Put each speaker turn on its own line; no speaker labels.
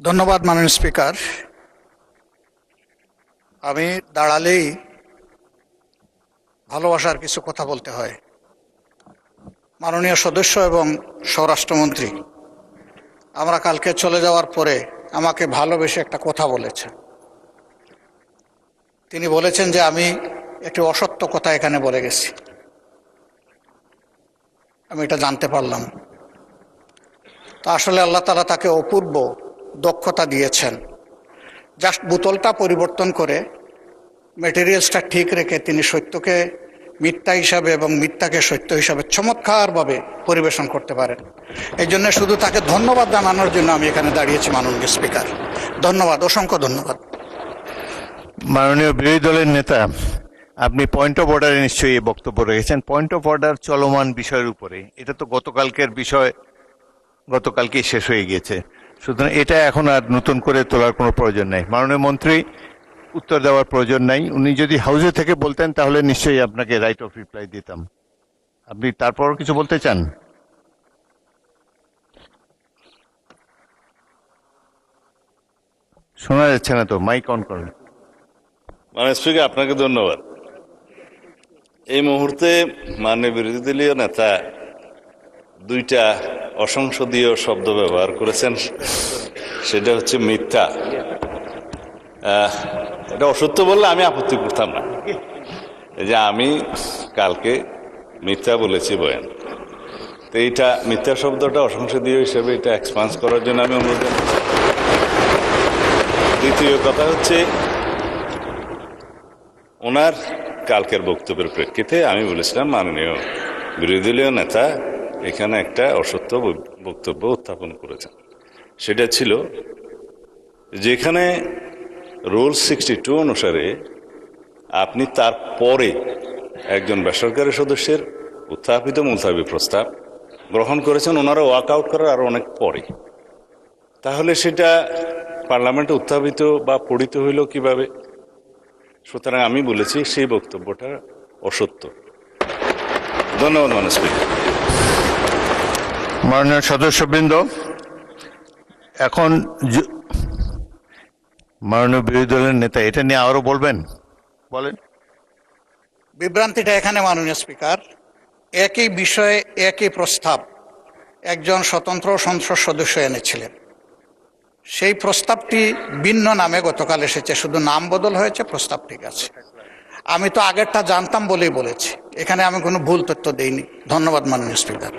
ধন্যবাদ মাননীয় স্পিকার। আমি দাঁড়ালেই ভালোবাসার কিছু কথা বলতে হয়। মাননীয় সদস্য এবং স্বরাষ্ট্রমন্ত্রী আমরা কালকে চলে যাওয়ার পরে আমাকে ভালোবেসে একটা কথা বলেছেন। তিনি বলেছেন যে আমি একটি অসত্য কথা এখানে বলে গেছি। আমি এটা জানতে পারলাম। তা আসলে আল্লাহ তাআলা তাকে অপূর্ব দক্ষতা দিয়েছেন। জাস্ট বোতলটা পরিবর্তন করে মেটেরিয়ালসটা ঠিক রেখে তিনি সত্যকে মিথ্যা হিসাবে এবং মিথ্যাকে সত্য হিসাবে চমৎকারভাবে পরিবেশন করতে পারেন। এই জন্য শুধু তাকে ধন্যবাদ জানানোর জন্য আমি এখানে দাঁড়িয়েছি মাননীয় স্পিকার। ধন্যবাদ, অসংখ্য ধন্যবাদ।
মাননীয় বিরোধী দলের নেতা, আপনি পয়েন্ট অফ অর্ডারে নিশ্চয়ই বক্তব্য রেখেছেন। পয়েন্ট অফ অর্ডার চলমান বিষয়ের উপরে, এটা তো গতকালকের বিষয়, গতকালকেই শেষ হয়ে গিয়েছে, সুতরাং এটা এখন আর নতুন করে তোলার কোনো প্রয়োজন নেই। মাননীয় মন্ত্রী উত্তর দেওয়ার প্রয়োজন নাই। উনি যদি হাউসে থেকে বলতেন তাহলে নিশ্চয়ই আপনাকে রাইট অফ রিপ্লাই দিতাম। আপনি তারপর কিছু বলতে চান? শোনা যাচ্ছে না তো, মাইক অন করুন।
মাননীয় স্পিকার, আপনাকে ধন্যবাদ। এই মুহূর্তে মাননীয় বিরোধী দলীয় নেতা দুইটা অসংসদীয় শব্দ ব্যবহার করেছেন। সেটা হচ্ছে মিথ্যা। এটা অসত্য বললে আমি আপত্তি করতাম না, যে আমি কালকে মিথ্যা বলেছি বয়ান। তো এইটা মিথ্যা শব্দটা অসংসদীয় হিসেবে এটা এক্সপান্স করার জন্য আমি অনুরোধ জানাচ্ছি। দ্বিতীয় কথা হচ্ছে, ওনার কালকের বক্তব্যের প্রেক্ষিতে আমি বলেছিলাম মাননীয় বিরোধী দলীয় নেতা এখানে একটা অসত্য বক্তব্য উত্থাপন করেছেন। সেটা ছিল যেখানে রুল 62 অনুসারে আপনি তারপরে একজন বেসরকারি সদস্যের উত্থাপিত মুলতাবি প্রস্তাব গ্রহণ করেছেন, ওনারা ওয়াক আউট করার আরো অনেক পরে, তাহলে সেটা পার্লামেন্টে উত্থাপিত বা পড়িত হইল কিভাবে? সুতরাং আমি বলেছি সেই বক্তব্যটা অসত্য। ধন্যবাদ মাননীয় স্পিকার।
মাননীয় সদস্যবৃন্দ, এখন মাননীয় বিরোধী দলের নেতা এটা নিয়ে আরো বলবেন, বলেন।
বিভ্রান্তিটা এখানে মাননীয় স্পিকার, একই বিষয়ে একই প্রস্তাব একজন স্বতন্ত্র সংসদ সদস্য এনেছিলেন। সেই প্রস্তাবটি ভিন্ন নামে গতকাল এসেছে, শুধু নাম বদল হয়েছে, প্রস্তাব ঠিক আছে। আমি তো আগেরটা জানতাম বলেই বলেছি, এখানে আমি কোনো ভুল তথ্য দেইনি। ধন্যবাদ মাননীয় স্পিকার।